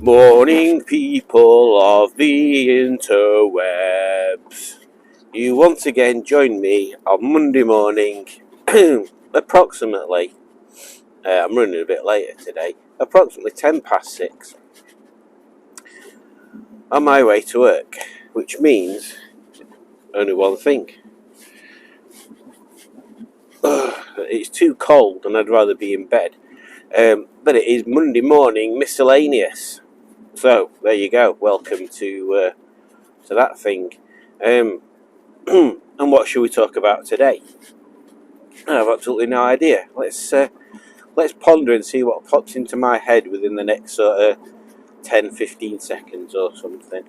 Morning, people of the interwebs. You once again join me on Monday morning, approximately, I'm running a bit later today, approximately 6:10, on my way to work, which means only one thing. It's too cold and I'd rather be in bed, but it is Monday Morning Miscellaneous. So, there you go, welcome to that thing. And what should we talk about today? I have absolutely no idea. Let's ponder and see what pops into my head within the next sort of 10-15 seconds or something.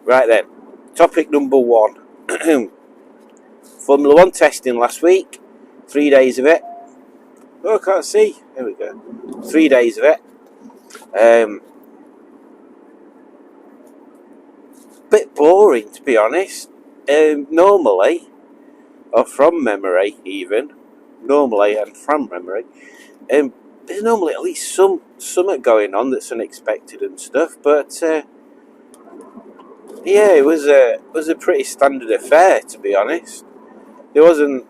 Right then, topic number one. Formula 1 testing last week, 3 days of it. Oh, I can't see. There we go. 3 days of it. Bit boring, to be honest. Normally, or from memory even, there's normally at least something going on that's unexpected and stuff, but yeah, it was a pretty standard affair, to be honest. There wasn't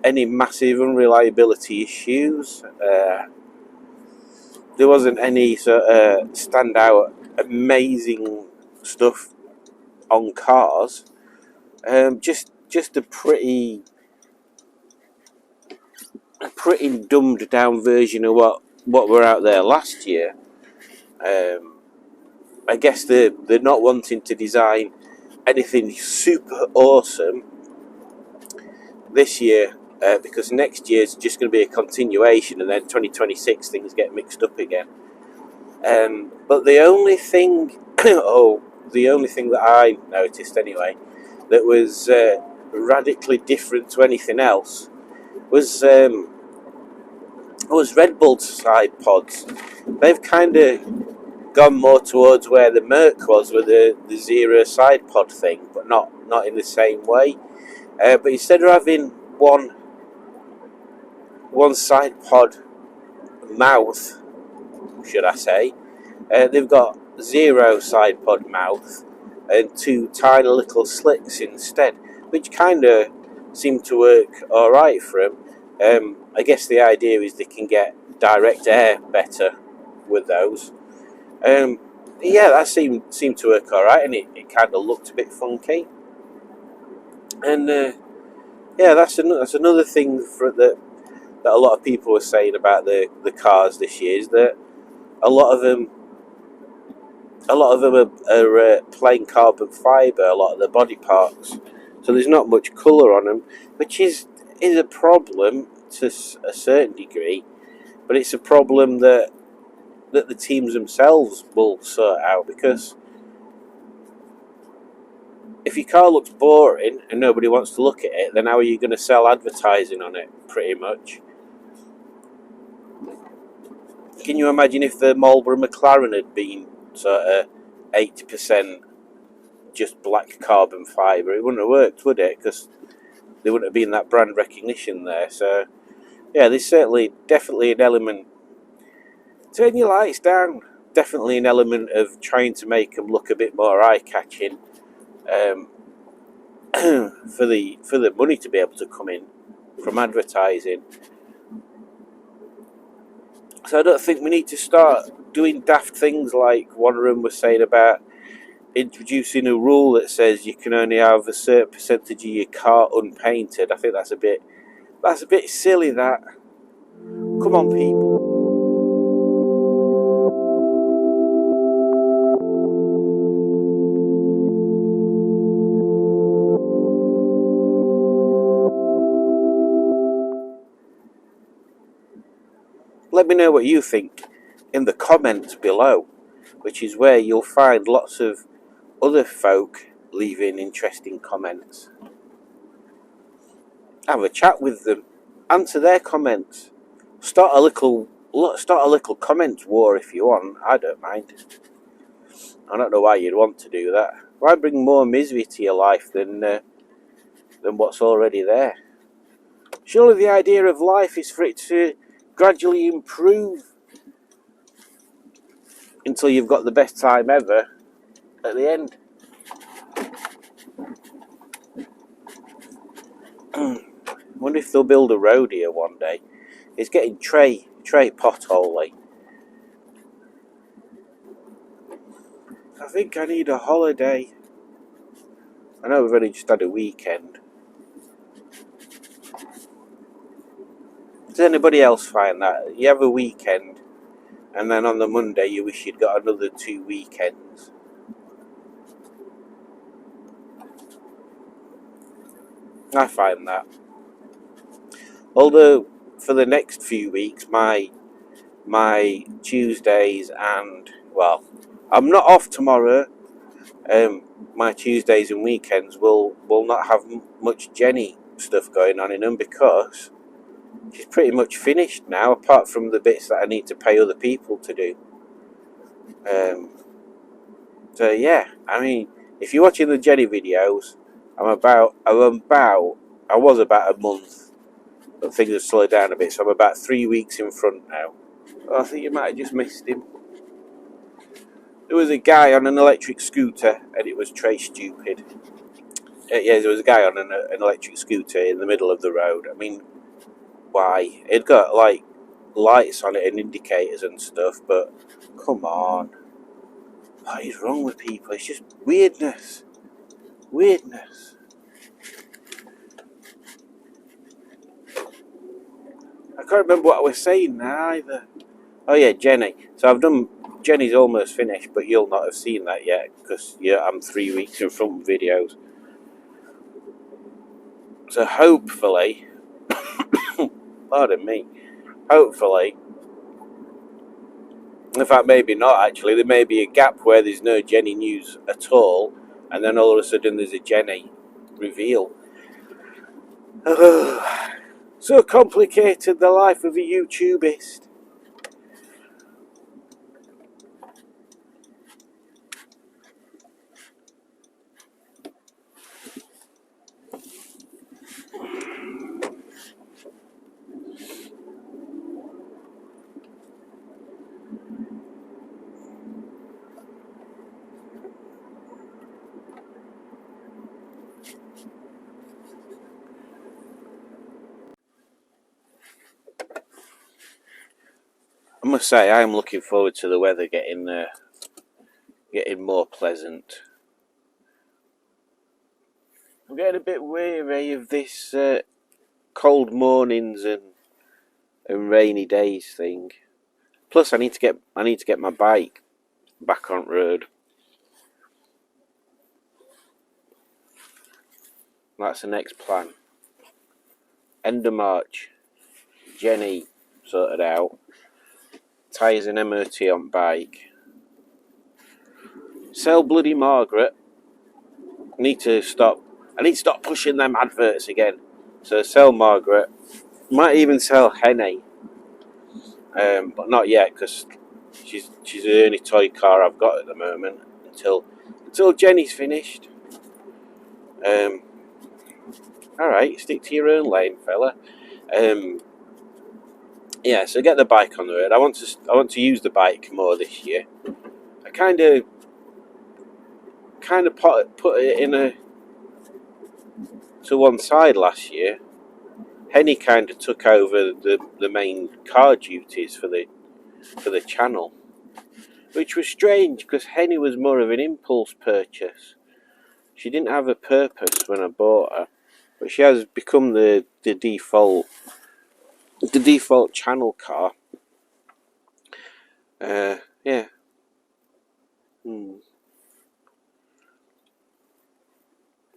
any massive unreliability issues. There wasn't any sort of standout amazing stuff on cars. Just a pretty dumbed down version of what were out there last year. I guess they're not wanting to design anything super awesome this year, because next year's just going to be a continuation, and then 2026 things get mixed up again. But the only thing, the only thing that I noticed anyway, that was radically different to anything else was Red Bull's side pods. They've kind of gone more towards where the Merc was with the zero side pod thing, but not in the same way. But instead of having one side pod mouth, should I say, they've got zero side pod mouth and two tiny little slits instead, which kind of seem to work alright for them. I guess the idea is they can get direct air better with those. Yeah, that seemed to work alright, and it kind of looked a bit funky. And yeah, that's another thing that a lot of people were saying about the cars this year, is that a lot of them are plain carbon fibre, a lot of the body parts, so there's not much colour on them, which is a problem to a certain degree, but it's a problem that the teams themselves will sort out, because if your car looks boring and nobody wants to look at it, then how are you going to sell advertising on it, pretty much? Can you imagine if the Marlboro McLaren had been sort of 80% just black carbon fibre? It wouldn't have worked, would it? Because there wouldn't have been that brand recognition there. So, yeah, there's definitely an element. Turn your lights down. Definitely an element of trying to make them look a bit more eye-catching. for the money to be able to come in from advertising. So I don't think we need to start doing daft things like one of them was saying about introducing a rule that says you can only have a certain percentage of your car unpainted. I think that's a bit silly. That, come on, people. Let me know what you think in the comments below, which is where you'll find lots of other folk leaving interesting comments. Have a chat with them, answer their comments, start a little comment war if you want. I don't mind. I don't know why you'd want to do that. Why bring more misery to your life than what's already there? Surely the idea of life is for it to gradually improve until you've got the best time ever at the end. Wonder if they'll build a road here one day. It's getting tray potholey. I think I need a holiday. I know we've only just had a weekend. Does anybody else find that? You have a weekend and then on the Monday you wish you'd got another 2 weekends. I find that. Although for the next few weeks my Tuesdays and, well, I'm not off tomorrow. My Tuesdays and weekends will not have much Jenny stuff going on in them because she's pretty much finished now, apart from the bits that I need to pay other people to do. So yeah, I mean, if you're watching the Jenny videos, I was about a month, but things have slowed down a bit, so I'm about 3 weeks in front now. I think you might have just missed him. There was a guy on an electric scooter, and it was Trey stupid. Yeah, there was a guy on an electric scooter in the middle of the road. I mean, why? It got like lights on it and indicators and stuff, but come on. What is wrong with people? It's just weirdness. Weirdness. I can't remember what I was saying now either. Oh yeah, Jenny. So I've done, Jenny's almost finished, but you'll not have seen that yet because I'm 3 weeks in front of videos. So hopefully, pardon me, hopefully, in fact maybe not actually, there may be a gap where there's no Jenny news at all, and then all of a sudden there's a Jenny reveal. So complicated, the life of a YouTubist. I must say, I am looking forward to the weather getting more pleasant. I'm getting a bit weary of this cold mornings and rainy days thing. Plus, I need to get my bike back on road. That's the next plan. End of March, Jenny sorted out. Tyres and MOT on bike. Sell bloody Margaret. I need to stop pushing them adverts again. So sell Margaret. Might even sell Henny. But not yet because she's the only toy car I've got at the moment until Jenny's finished. Alright, stick to your own lane, fella. Yeah, so get the bike on the road. I want to use the bike more this year. I kind of put it in to one side last year. Henny kind of took over the main car duties for the channel, which was strange because Henny was more of an impulse purchase. She didn't have a purpose when I bought her, but she has become the default channel car. Yeah.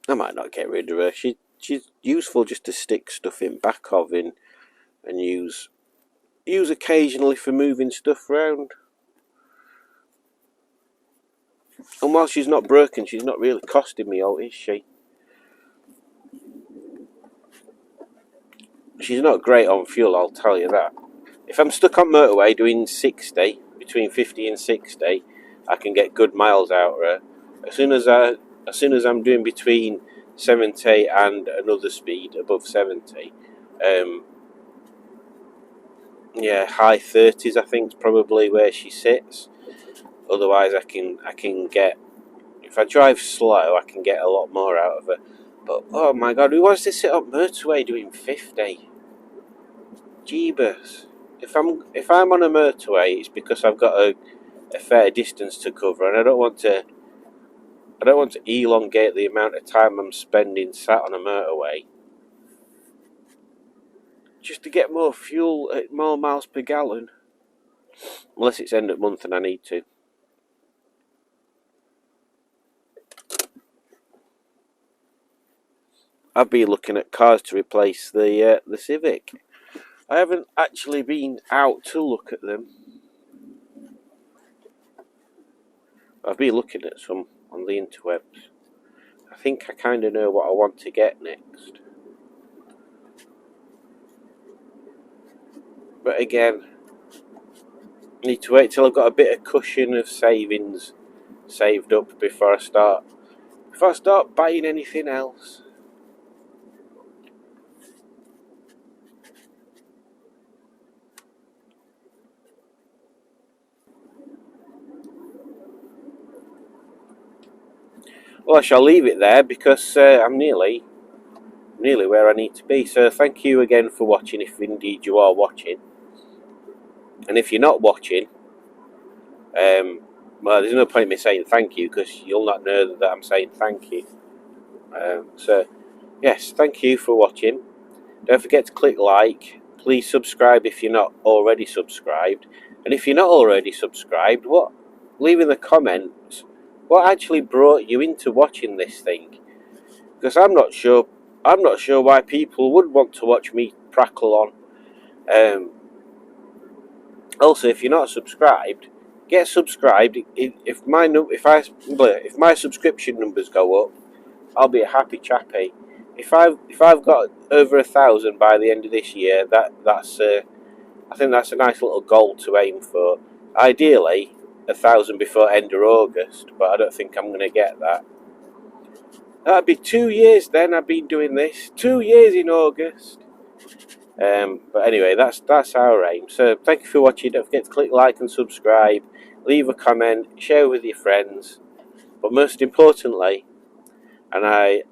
I might not get rid of her. She's useful just to stick stuff in back of and use occasionally for moving stuff around. And while she's not broken, she's not really costing me out, is she? She's not great on fuel, I'll tell you that. If I'm stuck on motorway doing 60, between 50 and 60, I can get good miles out of her. As soon as I'm doing between 70 and another speed above 70, yeah, high 30s I think is probably where she sits. Otherwise, I can get, if I drive slow, I can get a lot more out of her. But oh my god, who wants to sit on motorway doing 50? Jeebus! If I'm on a motorway, it's because I've got a fair distance to cover, and I don't want to elongate the amount of time I'm spending sat on a motorway just to get more fuel at more miles per gallon. Unless it's end of month and I need to. I've been looking at cars to replace the Civic. I haven't actually been out to look at them. I've been looking at some on the interwebs. I think I kind of know what I want to get next. But again, I need to wait till I've got a bit of cushion of savings saved up before I start buying anything else. Well, I shall leave it there because I'm nearly where I need to be. So thank you again for watching, if indeed you are watching. And if you're not watching, well, there's no point in me saying thank you because you'll not know that I'm saying thank you. So, yes, thank you for watching. Don't forget to click like. Please subscribe if you're not already subscribed. And if you're not already subscribed, leave in the comments what actually brought you into watching this thing. Because I'm not sure why people would want to watch me prackle on. Also, if you're not subscribed, get subscribed. If my subscription numbers go up, I'll be a happy chappy. If I've got over 1,000 by the end of this year, I think that's a nice little goal to aim for. Ideally, 1,000 before end of August, but I don't think I'm going to get that. That'd be 2 years then. I've been doing this 2 years in August. But anyway, that's our aim. So thank you for watching. Don't forget to click like and subscribe. Leave a comment. Share with your friends. But most importantly, and I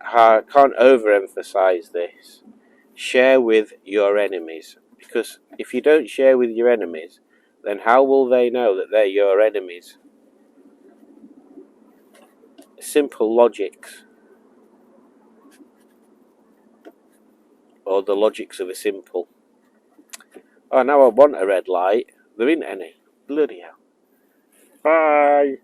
can't overemphasize this, share with your enemies. Because if you don't share with your enemies, then how will they know that they're your enemies? Simple logics. Or the logics of a simple. Oh, now I want a red light. There ain't any. Bloody hell. Bye.